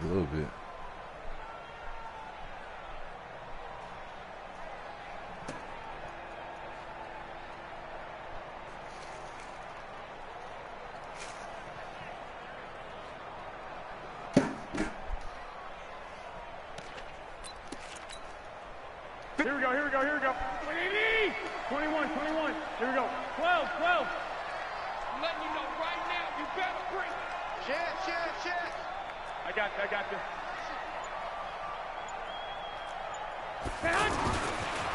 a little bit. Here we go, here we go, here we go. 21, 21. Here we go. 12, 12. I'm letting you know right now, you better bring it. Shit. I got you.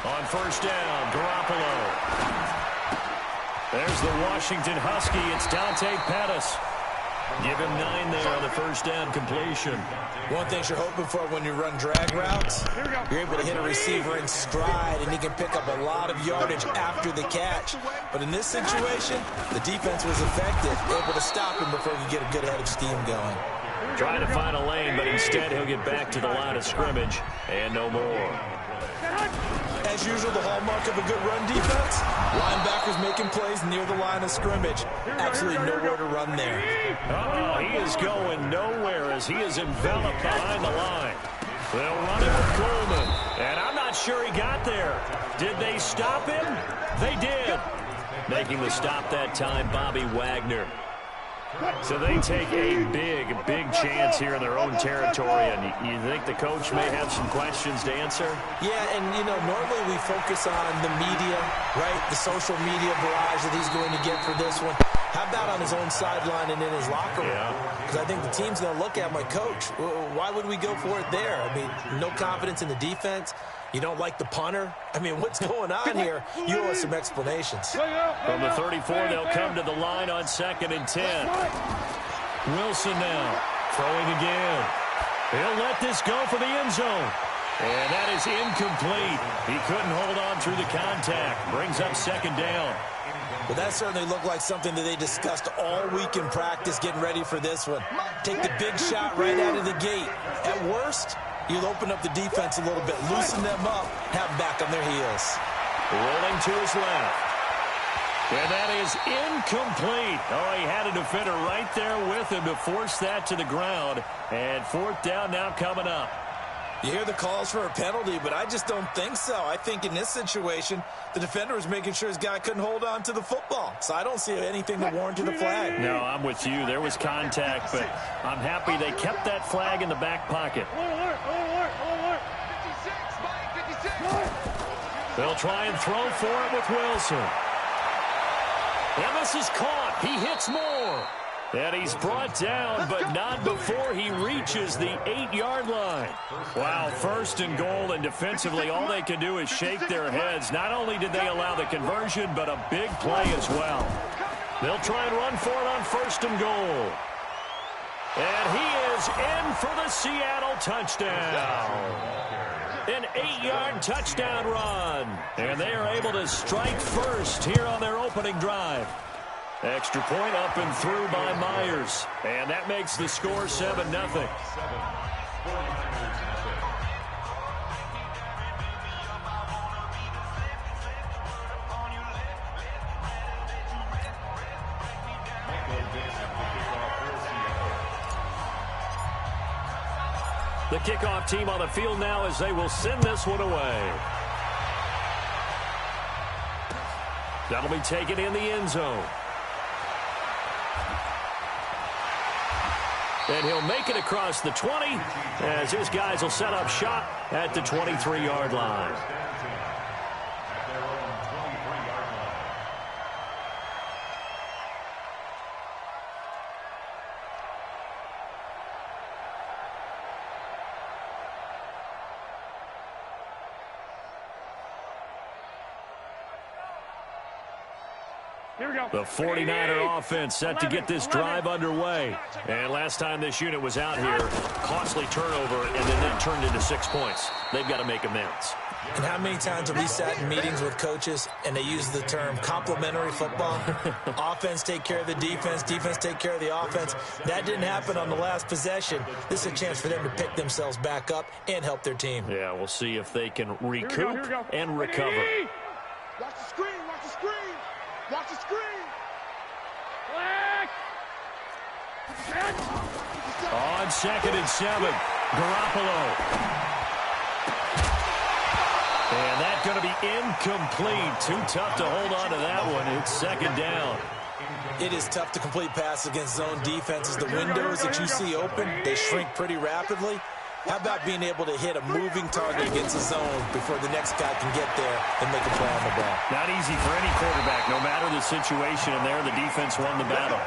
On first down, Garoppolo. There's the Washington Husky. It's Dante Pettis. Give him 9 there on the first down completion. One thing you're hoping for when you run drag routes, you're able to hit a receiver in stride, and he can pick up a lot of yardage after the catch. But in this situation, the defense was effective, able to stop him before he could get a good head of steam going. Trying to find a lane, but instead he'll get back to the line of scrimmage and no more. As usual, the hallmark of a good run defense, linebackers making plays near the line of scrimmage. Absolutely nowhere to run there. He is going nowhere as he is enveloped behind the line. They'll run it with Coleman, and I'm not sure he got there. Did they stop him? They did. Making the stop that time, Bobby Wagner. So they take a big chance here in their own territory, and you think the coach may have some questions to answer? Yeah, and, normally we focus on the media, right, the social media barrage that he's going to get for this one. How about on his own sideline and in his locker room? Because I think the team's going to look at my coach. Why would we go for it there? I mean, no confidence in the defense. You don't like the punter? I mean, what's going on here? You owe us some explanations. From the 34, they'll come to the line on 2nd and 10. Wilson now throwing again. He'll let this go for the end zone. And that is incomplete. He couldn't hold on through the contact. Brings up 2nd down. Well, that certainly looked like something that they discussed all week in practice getting ready for this one. Take the big shot right out of the gate. At worst, you'll open up the defense a little bit, loosen them up, have them back on their heels. Rolling to his left. And that is incomplete. Oh, he had a defender right there with him to force that to the ground. And 4th down now coming up. You hear the calls for a penalty, but I just don't think so. I think in this situation, the defender was making sure his guy couldn't hold on to the football. So I don't see anything that warranted a flag. No, I'm with you. There was contact, but I'm happy they kept that flag in the back pocket. They'll try and throw for it with Wilson. And this is caught. He hits more. And he's brought down, but not before he reaches the 8-yard line. Wow, 1st and goal, and defensively all they can do is shake their heads. Not only did they allow the conversion, but a big play as well. They'll try and run for it on 1st and goal. And he is in for the Seattle touchdown. An 8-yard touchdown run. And they are able to strike first here on their opening drive. Extra point up and through by Myers. And that makes the score 7-0. The kickoff team on the field now as they will send this one away. That'll be taken in the end zone. And he'll make it across the 20 as his guys will set up shop at the 23-yard line. The 49er offense set to get this drive underway. And last time this unit was out here, costly turnover, and then that turned into 6 points. They've got to make amends. And how many times have we sat in meetings with coaches and they use the term complementary football? Offense take care of the defense, defense take care of the offense. That didn't happen on the last possession. This is a chance for them to pick themselves back up and help their team. Yeah, we'll see if they can recoup and recover. Watch the screen, watch the screen. Watch the screen. Black. On 2nd and 7, Garoppolo. And that's going to be incomplete. Too tough to hold on to that one. It's 2nd down. It is tough to complete passes against zone defenses. The windows that you see open, they shrink pretty rapidly. How about being able to hit a moving target against a zone before the next guy can get there and make a play on the ball? Not easy for any quarterback, no matter the situation, and there the defense won the battle.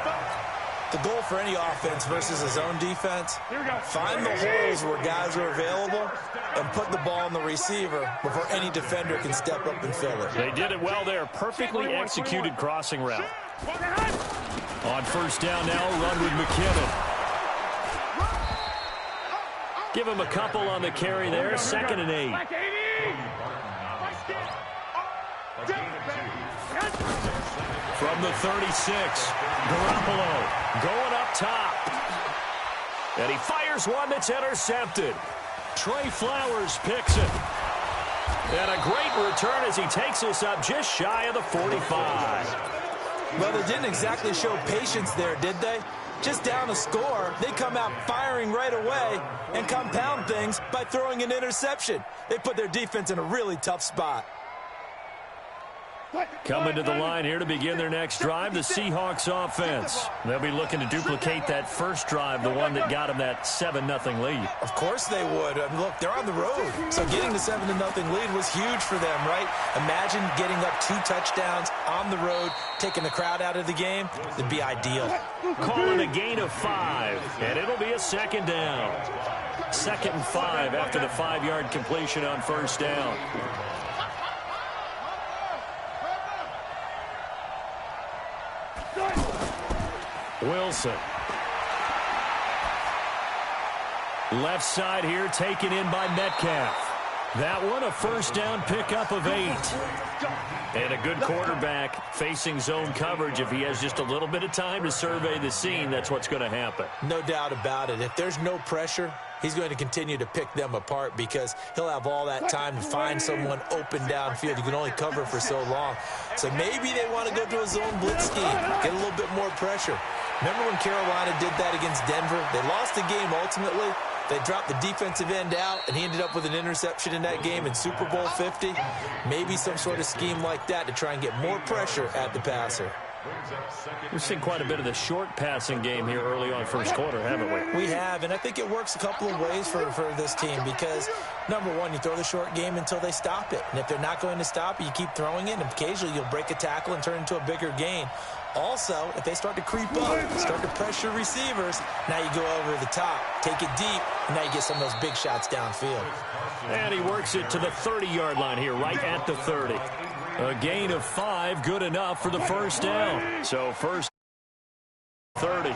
The goal for any offense versus a zone defense, find the holes where guys are available and put the ball on the receiver before any defender can step up and fill it. They did it well there. Perfectly executed crossing route. On 1st down now, run with McKinnon. Give him a couple on the carry there. 2nd and 8. From the 36, Garoppolo going up top. And he fires one that's intercepted. Trey Flowers picks it. And a great return as he takes us up just shy of the 45. Well, they didn't exactly show patience there, did they? Just down a score, they come out firing right away and compound things by throwing an interception. They put their defense in a really tough spot. Coming to the line here to begin their next drive, the Seahawks offense. They'll be looking to duplicate that first drive, the one that got them that 7-0 lead. Of course they would. I mean, look, they're on the road. So getting the 7-0 lead was huge for them, right? Imagine getting up 2 touchdowns on the road, taking the crowd out of the game. It'd be ideal. Calling a gain of 5, and it'll be a 2nd down. 2nd and 5 after the 5-yard completion on 1st down. Wilson. Left side here taken in by Metcalf. That one a 1st down pickup of 8. And a good quarterback facing zone coverage. If he has just a little bit of time to survey the scene, that's what's going to happen. No doubt about it. If there's no pressure, he's going to continue to pick them apart because he'll have all that time to find someone open downfield. You can only cover for so long. So maybe they want to go to a zone blitz scheme, get a little bit more pressure. Remember when Carolina did that against Denver? They lost the game ultimately. They dropped the defensive end out, and he ended up with an interception in that game in Super Bowl 50. Maybe some sort of scheme like that to try and get more pressure at the passer. We've seen quite a bit of the short passing game here early on 1st quarter, haven't we? We have, and I think it works a couple of ways for this team because, number one, you throw the short game until they stop it. And if they're not going to stop it, you keep throwing it, and occasionally you'll break a tackle and turn it into a bigger gain. Also, if they start to creep up, start to pressure receivers, now you go over the top, take it deep, and now you get some of those big shots downfield. And he works it to the 30-yard line here, right at the 30. A gain of 5, good enough for the 1st down. So 1st 30.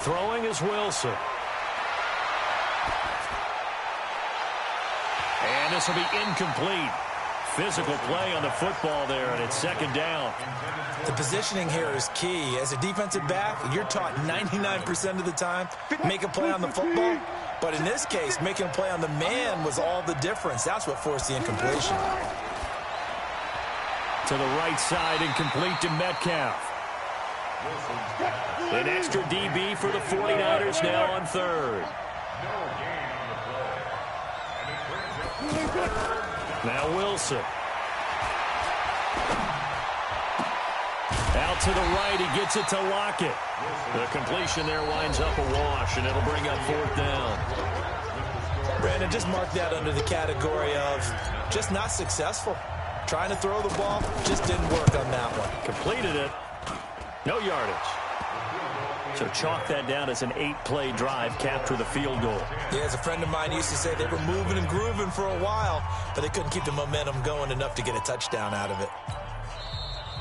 Throwing is Wilson. And this will be incomplete. Physical play on the football there, and it's 2nd down. The positioning here is key. As a defensive back, you're taught 99% of the time, make a play on the football. But in this case, making a play on the man was all the difference. That's what forced the incompletion. To the right side, incomplete to Metcalf. An extra DB for the 49ers now on 3rd. Now Wilson. Out to the right, he gets it to Lockett. The completion there winds up a wash, and it'll bring up 4th down. Brandon, just mark that under the category of just not successful. Trying to throw the ball, just didn't work on that one. Completed it. No yardage. So chalk that down as an 8-play drive, capture the field goal. Yeah, as a friend of mine used to say, they were moving and grooving for a while, but they couldn't keep the momentum going enough to get a touchdown out of it.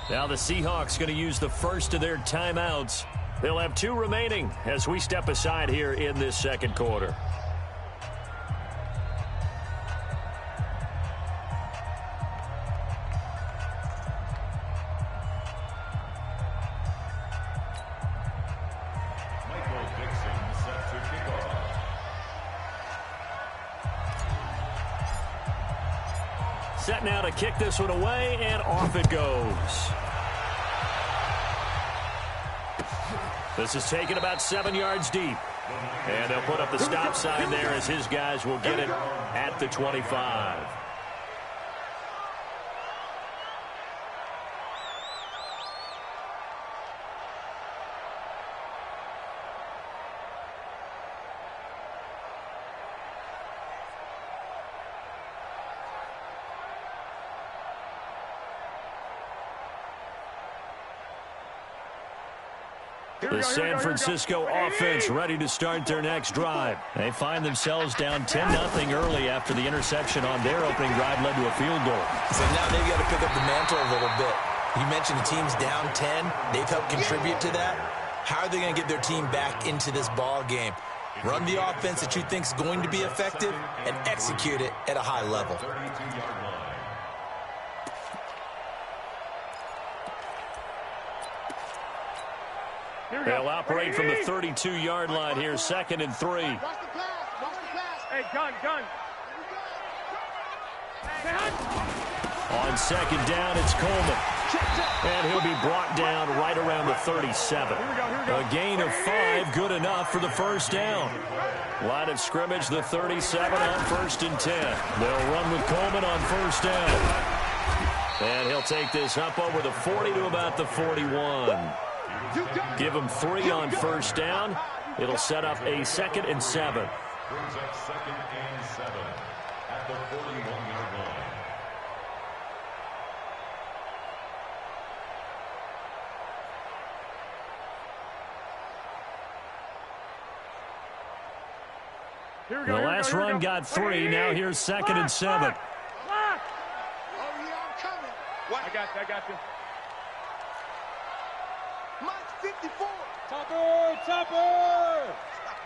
Now the Seahawks going to use the first of their timeouts. They'll have 2 remaining as we step aside here in this 2nd quarter. Set now to kick this one away, and off it goes. This is taken about 7 yards deep. And they'll put up the stop sign there as his guys will get it at the 25. The San Francisco offense ready to start their next drive. They find themselves down 10-0 early after the interception on their opening drive led to a field goal. So now they've got to pick up the mantle a little bit. You mentioned the team's down 10. They've helped contribute to that. How are they going to get their team back into this ball game? Run the offense that you think is going to be effective and execute it at a high level. They'll operate from the 32-yard line here, 2nd and 3. Hey, gun. On 2nd down, it's Coleman. And he'll be brought down right around the 37. A gain of 5, good enough for the first down. Line of scrimmage, the 37 on 1st and 10. They'll run with Coleman on 1st down. And he'll take this up over the 40 to about the 41. Give him 3 on 1st down. It'll set up a 2nd and 7. Brings up 2nd and 7 at the 41-yard line. The last run got 3. Now here's 2nd and 7. Oh, yeah, I'm coming. I got you. Mike 54. Topper! Stop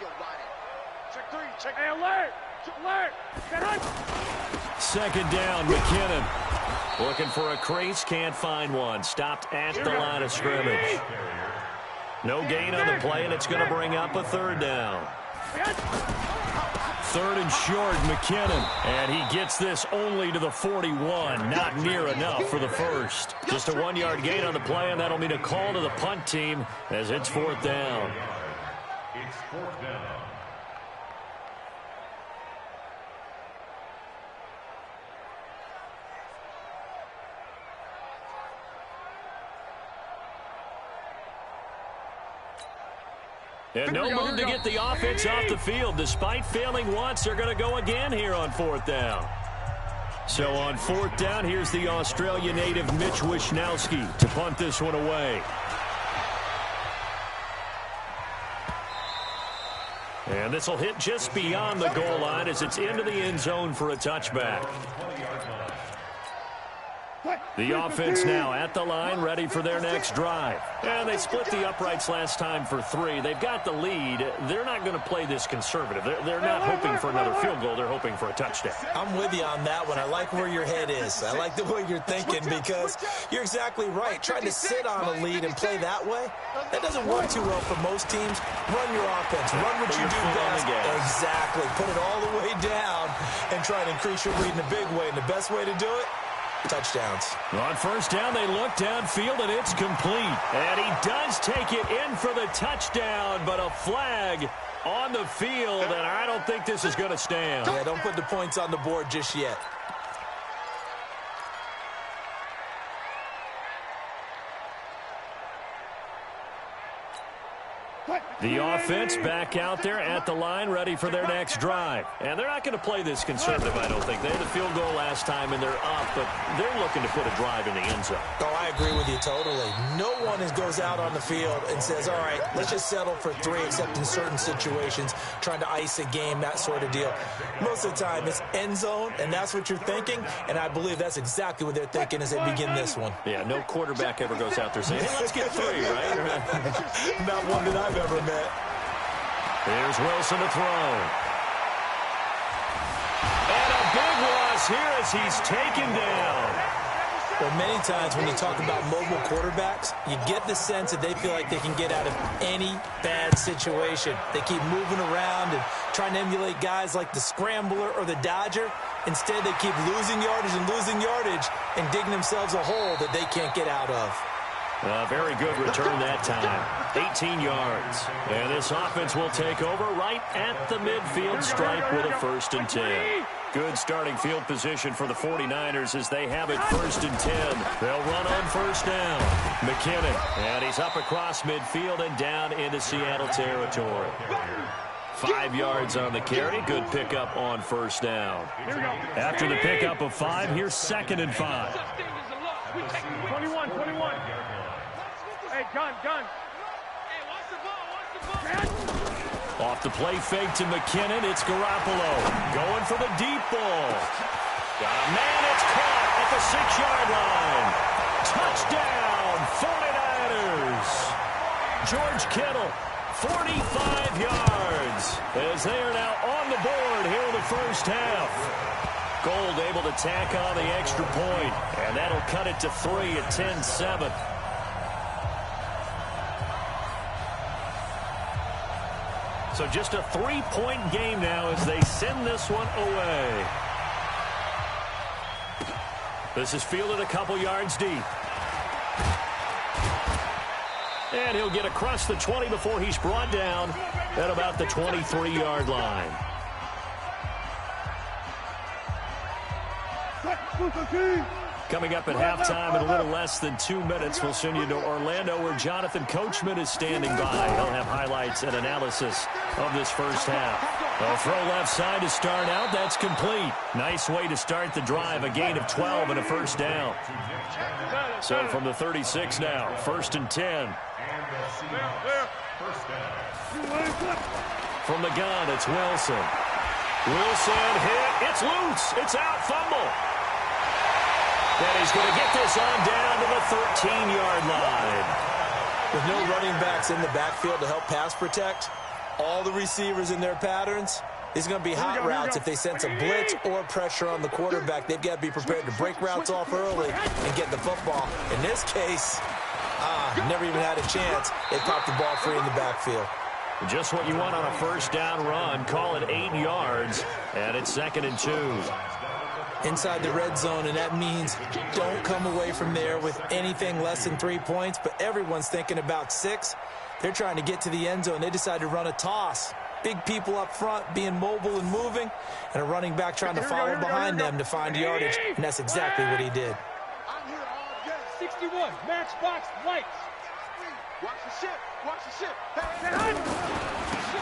your body. Check 3. Check. Hey, alert! Get up! 2nd down, McKinnon. Looking for a crease, can't find one. Stopped at the line of scrimmage. No gain on the play, and it's going to bring up a 3rd down. 3rd and short, McKinnon. And he gets this only to the 41. Not near enough for the first. Just a 1-yard gain on the play, and that'll mean a call to the punt team as it's 4th down. It's 4th down. And no move to get the offense off the field. Despite failing once, they're going to go again here on 4th down. So on 4th down, here's the Australia native Mitch Wishnowski to punt this one away. And this will hit just beyond the goal line as it's into the end zone for a touchback. The offense now at the line, ready for their next drive. And they split the uprights last time for 3. They've got the lead. They're not going to play this conservative. They're not hoping for another field goal. They're hoping for a touchdown. I'm with you on that one. I like where your head is. I like the way you're thinking because you're exactly right. Trying to sit on a lead and play that way, that doesn't work too well for most teams. Run your offense. Run what you do best. Exactly. Put it all the way down and try to increase your lead in a big way. And the best way to do it, touchdowns. On 1st down, they look downfield, and it's complete. And he does take it in for the touchdown, but a flag on the field, and I don't think this is going to stand. Yeah, don't put the points on the board just yet. The offense back out there at the line, ready for their next drive. And they're not going to play this conservative, I don't think. They had a field goal last time, and they're up, but they're looking to put a drive in the end zone. Oh, I agree with you totally. No one goes out on the field and says, all right, let's just settle for 3, except in certain situations, trying to ice a game, that sort of deal. Most of the time, it's end zone, and that's what you're thinking, and I believe that's exactly what they're thinking as they begin this one. Yeah, no quarterback ever goes out there saying, hey, let's get 3, right? Not one that I've ever met. Here's Wilson to throw. And a big loss here as he's taken down. Well, many times when you talk about mobile quarterbacks, you get the sense that they feel like they can get out of any bad situation. They keep moving around and trying to emulate guys like the Scrambler or the Dodger. Instead, they keep losing yardage and digging themselves a hole that they can't get out of. A very good return that time. 18 yards. And this offense will take over right at the midfield stripe with a 1st and 10. Good starting field position for the 49ers as they have it 1st and 10. They'll run on 1st down. McKinnon, and he's up across midfield and down into Seattle territory. 5 yards on the carry. Good pickup on 1st down. After the pickup of 5, here's 2nd and 5. 21. Hey, gun. Hey, watch the ball. Off the play fake to McKinnon. It's Garoppolo going for the deep ball. Got a man. It's caught at the 6-yard line. Touchdown, 49ers. George Kittle, 45 yards, as they are now on the board here in the 1st half. Gold able to tack on the extra point, and that'll cut it to 3 at 10-7. So just a 3-point game now as they send this one away. This is fielded a couple yards deep. And he'll get across the 20 before he's brought down at about the 23-yard line. Coming up at halftime in a little less than 2 minutes, we'll send you to Orlando where Jonathan Coachman is standing by. He'll have highlights and analysis of this 1st half. They'll throw left side to start out. That's complete. Nice way to start the drive. A gain of 12 and a 1st down. So from the 36 now, 1st and 10. From the gun, it's Wilson. Wilson hit. It's loose. It's out. Fumble. And he's going to get this on down to the 13-yard line. With no running backs in the backfield to help pass protect, all the receivers in their patterns, these are going to be hot routes. If they sense a blitz or pressure on the quarterback, they've got to be prepared to break routes off early and get the football. In this case, never even had a chance. They popped the ball free in the backfield. Just what you want on a 1st down run. Call it 8 yards, and it's 2nd and 2. Inside the red zone, and that means don't come away from there with anything less than 3 points, but everyone's thinking about 6. They're trying to get to the end zone. They decide to run a toss. Big people up front being mobile and moving, and a running back trying to follow behind them to find yardage, and that's exactly what he did. I'm here all day. 61, matchbox lights. Watch the ship. Watch the ship.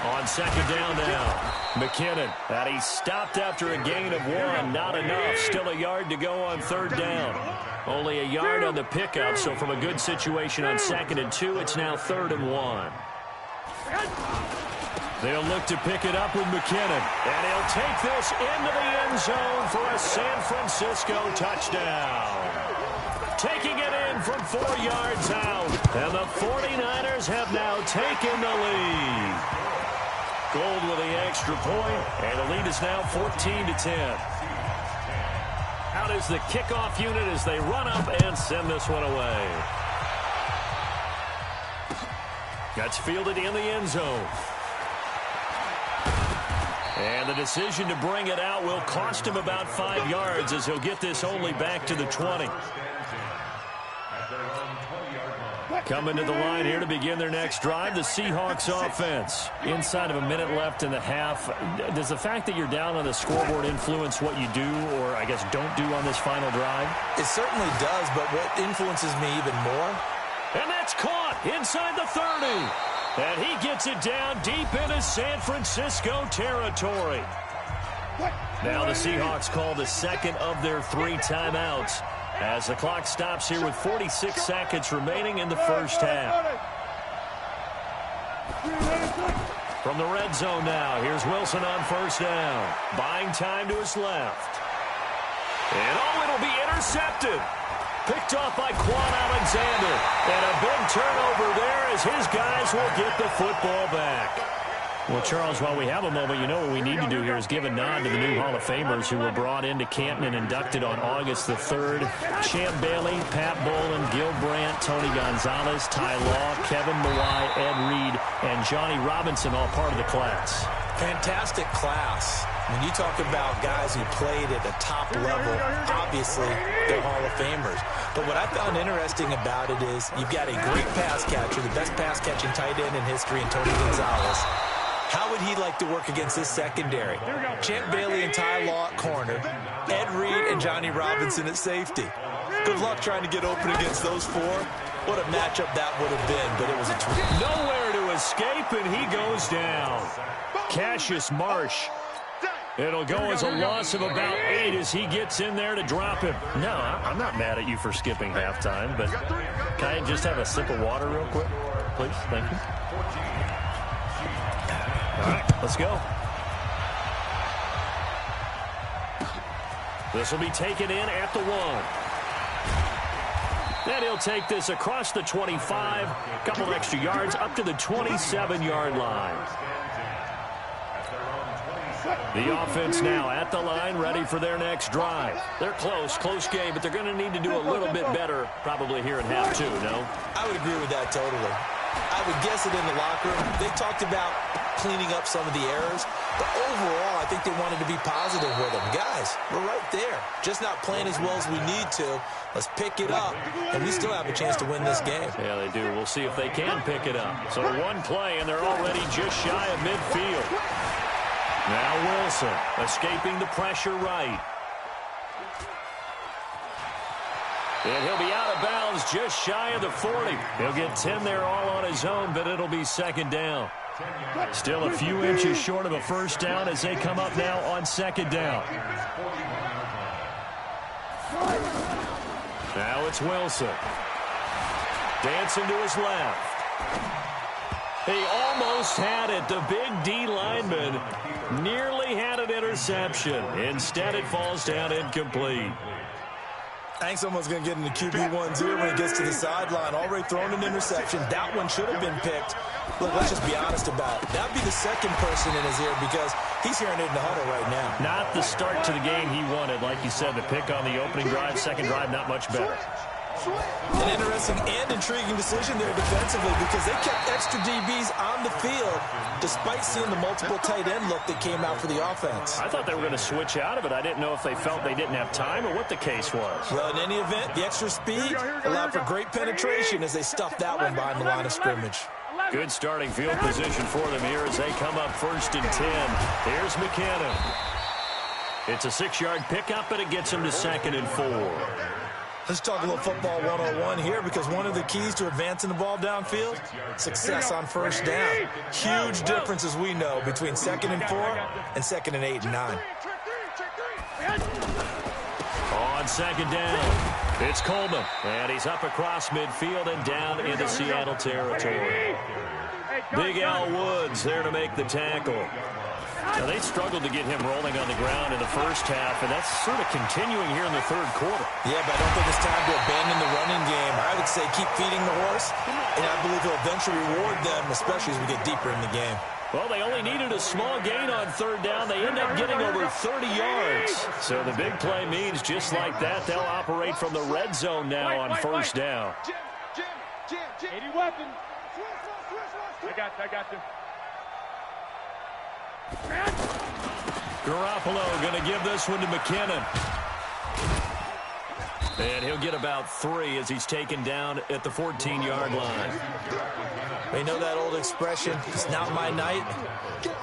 On 2nd down now, McKinnon. And he stopped after a gain of 1. Not enough. Still a yard to go on 3rd down. Only a yard on the pickup, so from a good situation on 2nd and 2, it's now 3rd and 1. They'll look to pick it up with McKinnon. And he'll take this into the end zone for a San Francisco touchdown. Taking it in from 4 yards out. And the 49ers have now taken the lead. Gold with the extra point, and the lead is now 14-10. Out is the kickoff unit as they run up and send this one away. That's fielded in the end zone. And the decision to bring it out will cost him about 5 yards as he'll get this only back to the 20. Coming to the line here to begin their next drive, the Seahawks offense. Inside of a minute left in the half, does the fact that you're down on the scoreboard influence what you do or, I guess, don't do on this final drive? It certainly does, but what influences me even more? And that's caught inside the 30. And he gets it down deep into San Francisco territory. Now the Seahawks call the 2nd of their 3 timeouts as the clock stops here with 46 seconds remaining in the 1st half. From the red zone now, here's Wilson on 1st down. Buying time to his left. And it'll be intercepted. Picked off by Quan Alexander. And a big turnover there as his guys will get the football back. Well, Charles, while we have a moment, you know what we need to do here is give a nod to the new Hall of Famers who were brought into Canton and inducted on August the 3rd. Champ Bailey, Pat Bolin, Gil Brandt, Tony Gonzalez, Ty Law, Kevin Mawai, Ed Reed, and Johnny Robinson, all part of the class. Fantastic class. When you talk about guys who played at the top level, obviously they're Hall of Famers. But what I found interesting about it is you've got a great pass catcher, the best pass-catching tight end in history, in Tony Gonzalez. How would he like to work against his secondary? Champ Bailey and Ty Law at corner, Ed Reed and Johnny Robinson at safety. Good luck trying to get open against those four. What a matchup that would have been, but it was a treat. Nowhere to escape, and he goes down. Cassius Marsh. It'll go as a loss of about 8 as he gets in there to drop him. No, I'm not mad at you for skipping halftime, but can I just have a sip of water real quick, please? Thank you. All right, let's go. This will be taken in at the 1. And he'll take this across the 25, a couple extra yards, up to the 27-yard line. The offense now at the line, ready for their next drive. They're close game, but they're going to need to do a little bit better probably here in half 2, no? I would agree with that totally. I would guess it in the locker room. They talked about cleaning up some of the errors, but overall, I think they wanted to be positive with them. Guys, we're right there. Just not playing as well as we need to. Let's pick it up, and we still have a chance to win this game. Yeah, they do. We'll see if they can pick it up. So one play, and they're already just shy of midfield. Now Wilson escaping the pressure right. And he'll be out of bounds just shy of the 40. He'll get 10 there all on his own, but it'll be second down. Still a few inches short of a first down as they come up now on second down. Now it's Wilson. Dancing to his left. He almost had it. The big D lineman nearly had an interception. Instead, it falls down incomplete. I think someone's going to get into QB1's ear when he gets to the sideline. Already thrown an interception. That one should have been picked. Look, let's just be honest about it. That would be the second person in his ear because he's hearing it in the huddle right now. Not the start to the game he wanted. Like you said, the pick on the opening drive, second drive, not much better. An interesting and intriguing decision there defensively because they kept extra DBs on the field despite seeing the multiple tight end look that came out for the offense. I thought they were going to switch out of it. I didn't know if they felt they didn't have time or what the case was. Well, in any event, the extra speed allowed for great penetration as they stuffed that one behind the line of scrimmage. Good starting field position for them here as they come up 1st and 10. Here's McKinnon. It's a 6-yard pickup, but it gets him to 2nd and 4. Let's talk a little football 101 here because one of the keys to advancing the ball downfield, success on first down. Huge difference, as we know, between 2nd and 4 and 2nd and 8 and 9. On 2nd down, it's Coleman, and he's up across midfield and down into Seattle territory. Big Al Woods there to make the tackle. Now, they struggled to get him rolling on the ground in the first half, and that's sort of continuing here in the third quarter. Yeah, but I don't think it's time to abandon the running game. I would say keep feeding the horse, and I believe he'll eventually reward them, especially as we get deeper in the game. Well, they only needed a small gain on 3rd down. They end up getting over 30 yards. So the big play means just like that, they'll operate from the red zone now on 1st down. Jim, 80 weapon. I got you. Garoppolo going to give this one to McKinnon. And he'll get about 3 as he's taken down at the 14-yard line. You know that old expression, it's not my night?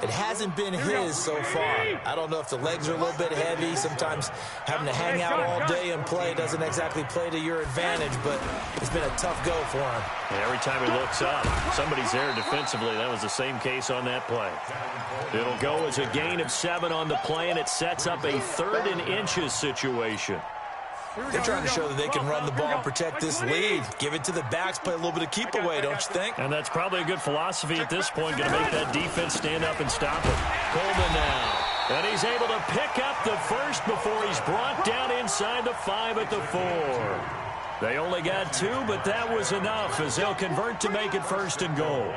It hasn't been his so far. I don't know if the legs are a little bit heavy. Sometimes having to hang out all day and play doesn't exactly play to your advantage, but it's been a tough go for him. And every time he looks up, somebody's there defensively. That was the same case on that play. It'll go as a gain of 7 on the play, and it sets up a 3rd and inches situation. They're trying to show that they can run the ball and protect this lead. Give it to the backs, play a little bit of keep away, don't you think? And that's probably a good philosophy at this point, going to make that defense stand up and stop it. Coleman now. And he's able to pick up the first before he's brought down inside the 5 at the 4. They only got 2, but that was enough as they'll convert to make it 1st and goal.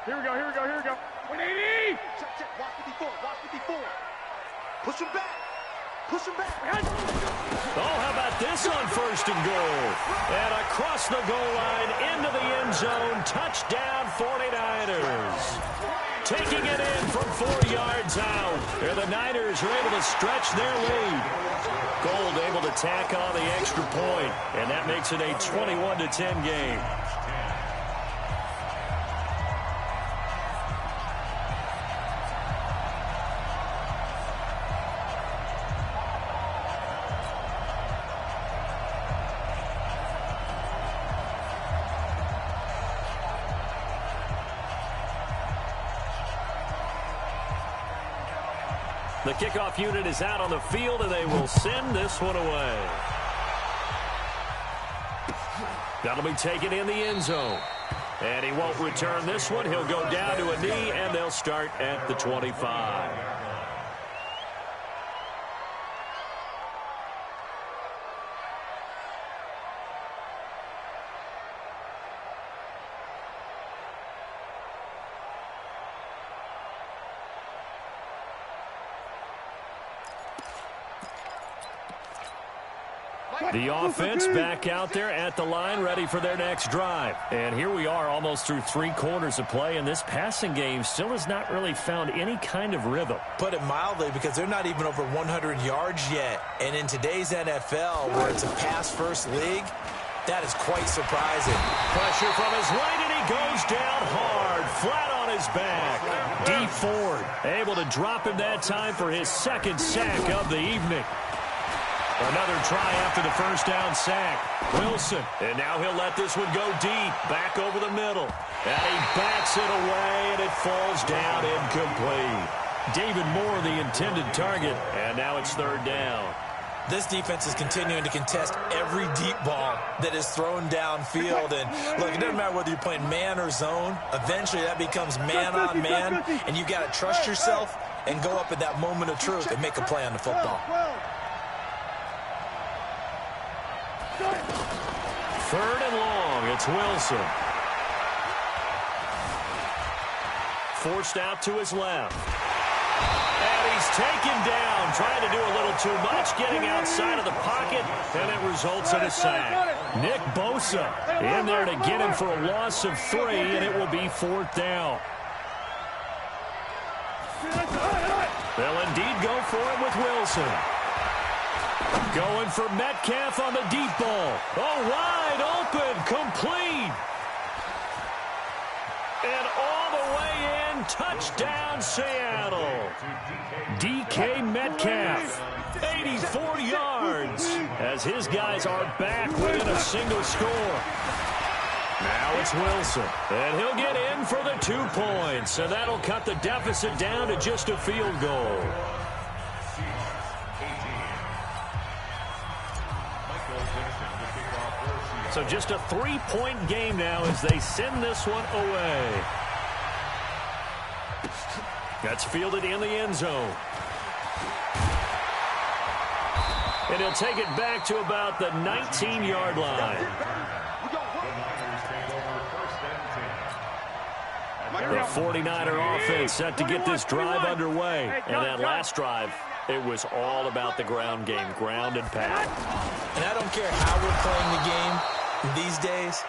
Here we go. 180! Check. Watch 54. Push him back. Push him back. Oh, how about this on 1st and goal? And across the goal line into the end zone. Touchdown 49ers. Taking it in from 4 yards out. And the Niners are able to stretch their lead. Gold able to tack on the extra point. And that makes it a 21-10 game. The kickoff unit is out on the field, and they will send this one away. That'll be taken in the end zone. And he won't return this one. He'll go down to a knee, and they'll start at the 25. The offense back out there at the line, ready for their next drive. And here we are almost through 3 quarters of play, and this passing game still has not really found any kind of rhythm. Put it mildly, because they're not even over 100 yards yet. And in today's NFL, where it's a pass-first league, that is quite surprising. Pressure from his right, and he goes down hard, flat on his back. D. Ford able to drop him that time for his 2nd sack of the evening. Another try after the 1st down sack. Wilson, and now he'll let this one go deep, back over the middle. And he backs it away, and it falls down incomplete. David Moore, the intended target, and now it's 3rd down. This defense is continuing to contest every deep ball that is thrown downfield. And, look, it doesn't matter whether you're playing man or zone. Eventually, that becomes man-on-man, and you've got to trust yourself and go up at that moment of truth and make a play on the football. 3rd and long, it's Wilson. Forced out to his left. And he's taken down, trying to do a little too much, getting outside of the pocket, and it results in a sack. Nick Bosa in there to get him for a loss of 3, and it will be 4th down. They'll indeed go for it with Wilson. Going for Metcalf on the deep ball. Oh, wide open, complete. And all the way in, touchdown Seattle. DK Metcalf, 84 yards, as his guys are back within a single score. Now it's Wilson, and he'll get in for the 2 points, and that'll cut the deficit down to just a field goal. So just a 3-point game now as they send this one away. That's fielded in the end zone. And he'll take it back to about the 19-yard line. The 49er offense set to get this drive underway. And that last drive, it was all about the ground game, ground and pound. And I don't care how we're playing the game these days,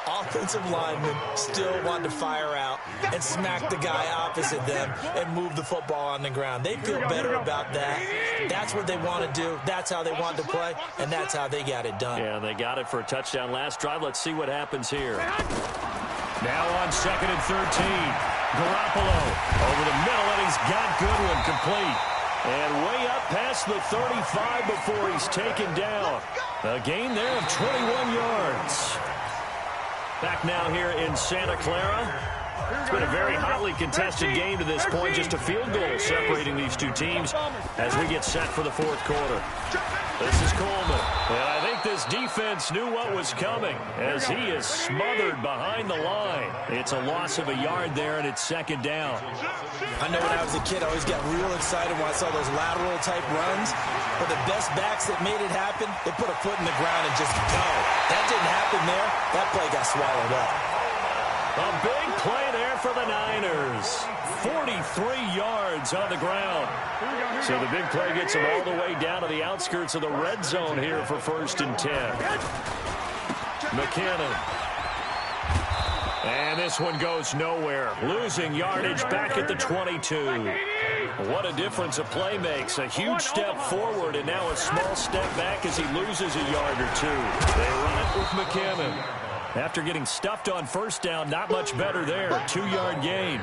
offensive linemen still want to fire out and smack the guy opposite them and move the football on the ground. They feel better about that. That's what they want to do. That's how they want to play, and that's how they got it done. Yeah, they got it for a touchdown last drive. Let's see what happens here. Now on 2nd and 13. Garoppolo over the middle, and he's got Goodwin complete. And way up past the 35 before he's taken down. A gain there of 21 yards. Back now here in Santa Clara. It's been a very hotly contested game to this point. Just a field goal separating these two teams as we get set for the 4th quarter. This is Coleman. And I think this defense knew what was coming as he is smothered behind the line. It's a loss of a yard there, and it's 2nd down. I know when I was a kid, I always got real excited when I saw those lateral-type runs. But the best backs that made it happen, they put a foot in the ground and just go. That didn't happen there. That play got swallowed up. A big play there for the Niners. 43 yards yards on the ground. So the big play gets him all the way down to the outskirts of the red zone here for 1st and 10. McKinnon. And this one goes nowhere. Losing yardage back at the 22. What a difference a play makes. A huge step forward and now a small step back as he loses a yard or two. They run it with McKinnon. After getting stuffed on 1st down, not much better there. 2-yard gain.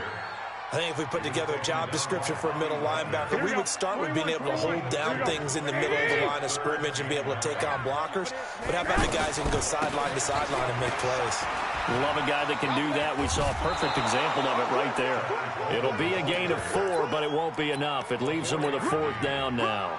I think if we put together a job description for a middle linebacker, we would start with being able to hold down things in the middle of the line of scrimmage and be able to take on blockers. But how about the guys who can go sideline to sideline and make plays? Love a guy that can do that. We saw a perfect example of it right there. It'll be a gain of 4, but it won't be enough. It leaves them with a 4th down now.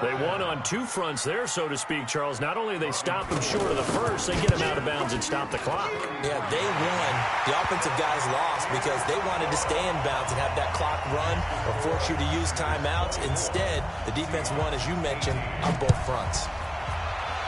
They won on 2 fronts there, so to speak, Charles. Not only do they stop him short of the first, they get him out of bounds and stop the clock. Yeah, they won. The offensive guys lost because they wanted to stay in bounds and have that clock run or force you to use timeouts. Instead, the defense won, as you mentioned, on both fronts.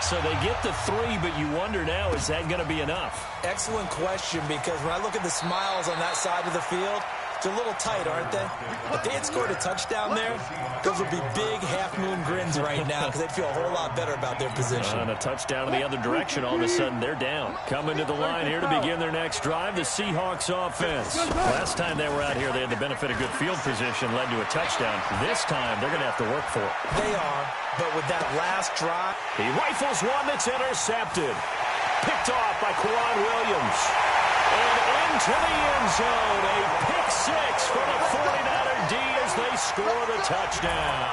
So they get the 3, but you wonder now, is that going to be enough? Excellent question, because when I look at the smiles on that side of the field, it's a little tight, aren't they? If they had scored a touchdown there, those would be big half-moon grins right now because they'd feel a whole lot better about their position. And a touchdown in the other direction, all of a sudden they're down. Coming to the line here to begin their next drive, the Seahawks offense. Last time they were out here, they had the benefit of good field position, led to a touchdown. This time, they're going to have to work for it. They are, but with that last drive, he rifles one that's intercepted. Picked off by Quan Williams. And into the end zone, a pick 6 for the 49er D as they score the touchdown.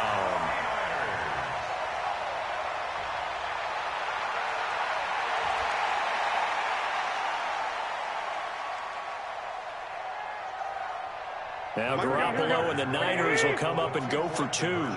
Now Garoppolo and the Niners will come up and go for 2.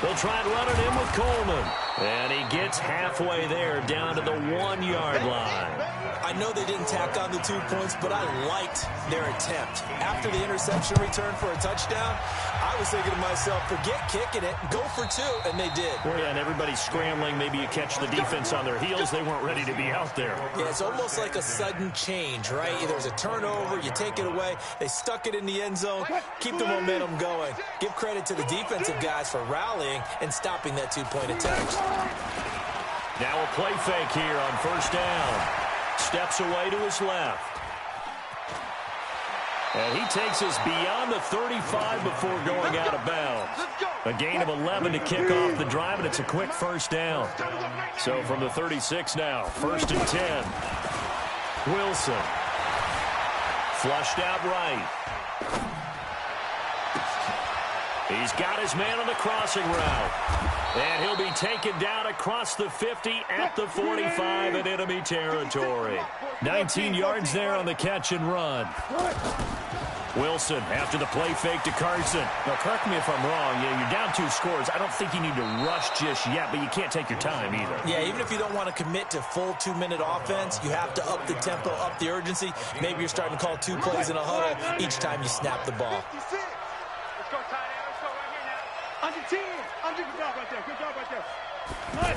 They'll try and run it in with Coleman. And he gets halfway there down to the 1-yard line. I know they didn't tack on the 2 points, but I liked their attempt. After the interception return for a touchdown, I was thinking to myself, forget kicking it, go for 2, and they did. Well, yeah, and everybody's scrambling. Maybe you catch the defense on their heels. They weren't ready to be out there. Yeah, it's almost like a sudden change, right? There's a turnover, you take it away, they stuck it in the end zone, keep the momentum going. Give credit to the defensive guys for rallying and stopping that 2-point attempt. Now a play fake here on 1st down. Steps away to his left. And he takes us beyond the 35 before going out of bounds. A gain of 11 to kick off the drive, and it's a quick 1st down. So from the 36 now, 1st and 10. Wilson. Flushed out right. He's got his man on the crossing route. And he'll be taken down across the 50 at the 45 in enemy territory. 19 yards there on the catch and run. Wilson after the play fake to Carson. Now, correct me if I'm wrong. Yeah, you're down 2 scores. I don't think you need to rush just yet, but you can't take your time either. Yeah, even if you don't want to commit to full 2-minute offense, you have to up the tempo, up the urgency. Maybe you're starting to call 2 plays in a huddle each time you snap the ball. Under 10. Good job right there. Good job right there. Nice.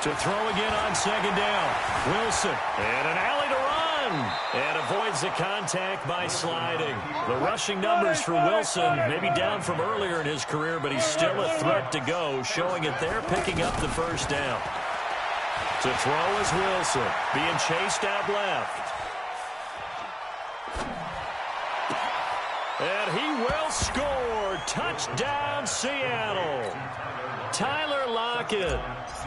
To throw again on 2nd down. Wilson. And an alley to run. And avoids the contact by sliding. The rushing numbers for Wilson maybe down from earlier in his career, but he's still a threat to go, showing it there, picking up the 1st down. To throw is Wilson. Being chased out left. And he will score. Touchdown, Seattle. Tyler Lockett,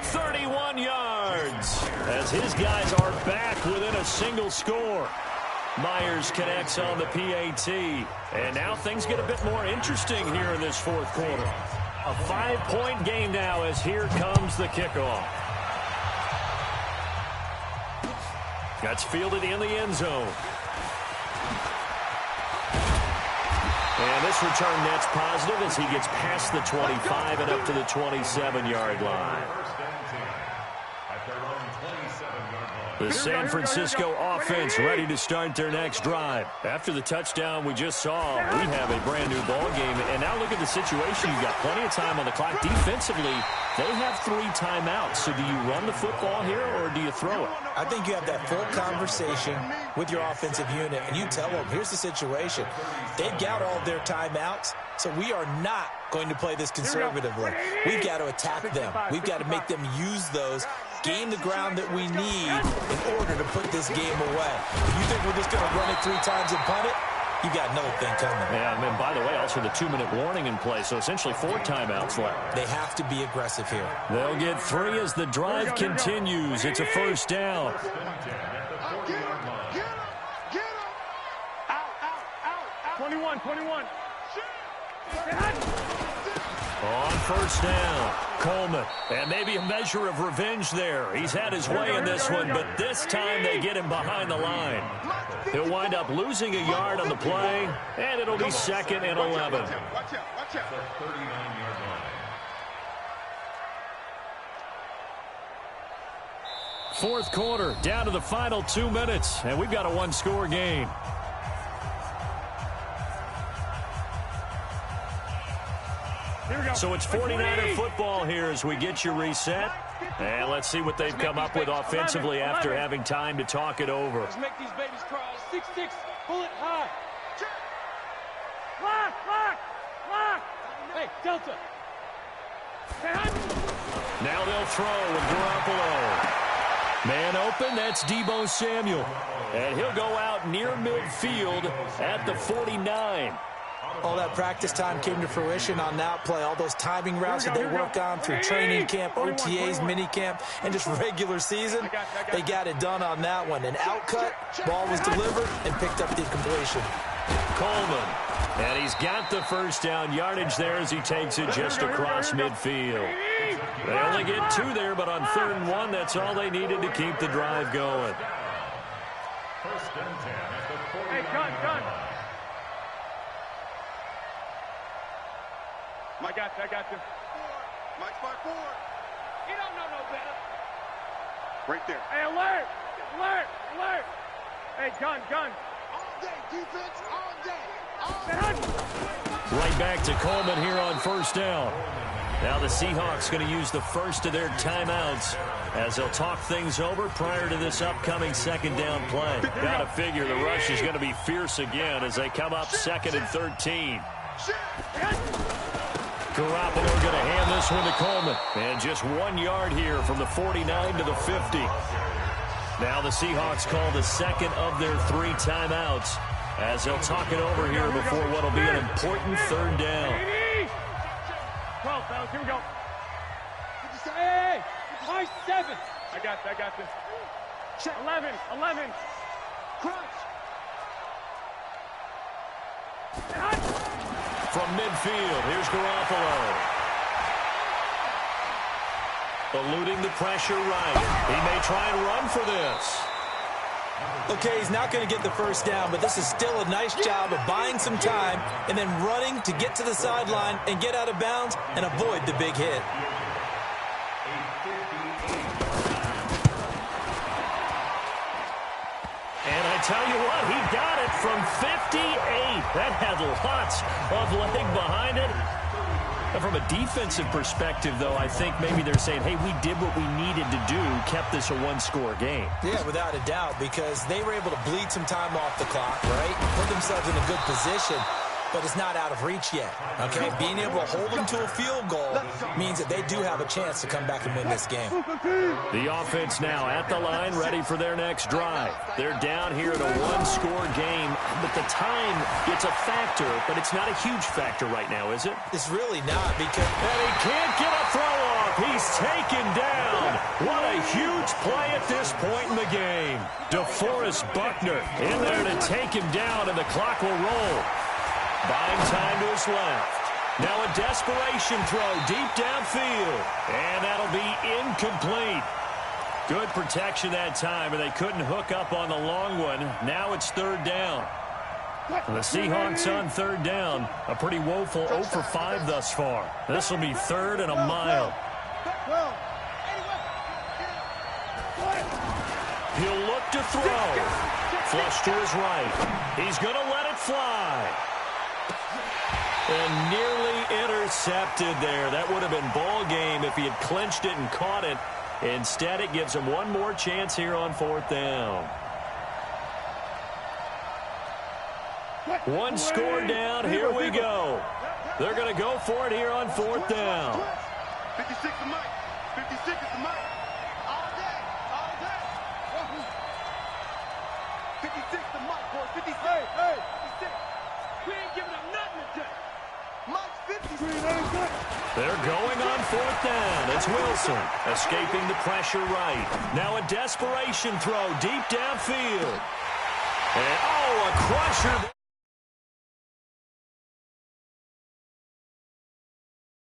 31 yards, as his guys are back within a single score. Myers connects on the PAT. And now things get a bit more interesting here in this 4th quarter. A 5-point game now as here comes the kickoff. That's fielded in the end zone. And this return net's positive as he gets past the 25 and up to the 27-yard line. The San Francisco offense ready to start their next drive. After the touchdown we just saw, we have a brand new ball game. And now look at the situation. You've got plenty of time on the clock. Defensively, they have 3 timeouts. So do you run the football here or do you throw it? I think you have that full conversation with your offensive unit, and you tell them, here's the situation. They've got all their timeouts, so we are not going to play this conservatively. We've got to attack them. We've got to make them use those, gain the ground that we need in order to put this game away. If you think we're just going to run it 3 times and punt it, you got another thing coming. Yeah, and by the way, also the 2-minute warning in play, so essentially 4 timeouts left. They have to be aggressive here. They'll get 3 as the drive continues. It's a first down. Get him. Out. 21. On first down, Coleman. And maybe a measure of revenge there. He's had his way in this one, but this time they get him behind the line. He'll wind up losing a yard on the play, and it'll be 2nd and 11. Watch out. 39-yard line. Fourth quarter, down to the final 2 minutes, and we've got a 1-score game. So it's 49er football here as we get you reset. And let's see what they've come up with offensively after having time to talk it over. Let's make these babies cry. 6-6, bullet high. Lock. Hey, Delta. Now they'll throw with Garoppolo. Man open, that's Deebo Samuel. And he'll go out near midfield at the 49. All that practice time came to fruition on that play. All those timing routes that they work on through training camp, OTAs, mini camp, and just regular season, they got it done on that one. An outcut, ball was delivered, and picked up the completion. Coleman. And he's got the first down yardage there as he takes it just across midfield. They only get 2 there, but on 3rd and 1, that's all they needed to keep the drive going. First and 10 at the 49. Hey, gun. I got you. Mike spot forward. You don't know no better. Right there. Hey, alert. Hey, gun. All day, defense, all day. Right back to Coleman here on first down. Now the Seahawks going to use the first of their timeouts as they'll talk things over prior to this upcoming 2nd down play. Got to figure the rush is going to be fierce again as they come up 2nd and 13. Garoppolo going to hand this one to Coleman. And just 1 yard here from the 49 to the 50. Now the Seahawks call the 2nd of their 3 timeouts as they'll talk it over here before what will be an important 3rd down. 12, fellas, here we go. Hey, high 7. I got you. 11. Crunch. From midfield, here's Garoppolo. Eluding the pressure right. He may try and run for this. Okay, he's not going to get the first down, but this is still a nice job of buying some time and then running to get to the sideline and get out of bounds and avoid the big hit. And I tell you what, he got it from 58. That had lots of leg behind it. And from a defensive perspective, though, I think maybe they're saying, hey, we did what we needed to do, kept this a 1-score game. Yeah, without a doubt, because they were able to bleed some time off the clock, right? Put themselves in a good position, but it's not out of reach yet, okay? Being able to hold them to a field goal means that they do have a chance to come back and win this game. The offense now at the line, ready for their next drive. They're down here in a 1-score game, but the time, it's a factor, but it's not a huge factor right now, is it? It's really not because... And he can't get a throw off. He's taken down. What a huge play at this point in the game. DeForest Buckner in there to take him down, and the clock will roll. Buying time to his left. Now a desperation throw deep downfield. And that'll be incomplete. Good protection that time, and they couldn't hook up on the long one. Now it's 3rd down. The Seahawks on 3rd down. A pretty woeful 0 for 5 thus far. This will be 3rd and a mile. He'll up to throw. Flush to his right. He's going to let it fly. And nearly intercepted there. That would have been ball game if he had clinched it and caught it. Instead, it gives him one more chance here on 4th down. One score down. Here we go. They're going to go for it here on 4th down. 56 to Mike. 56 is the Mike. All day. All day. 56 to Mike, boy. 56. Hey. 56. We ain't giving up nothing today. Mike's 56. They're going on 4th down. It's Wilson escaping the pressure right. Now a desperation throw deep downfield. And, a crusher.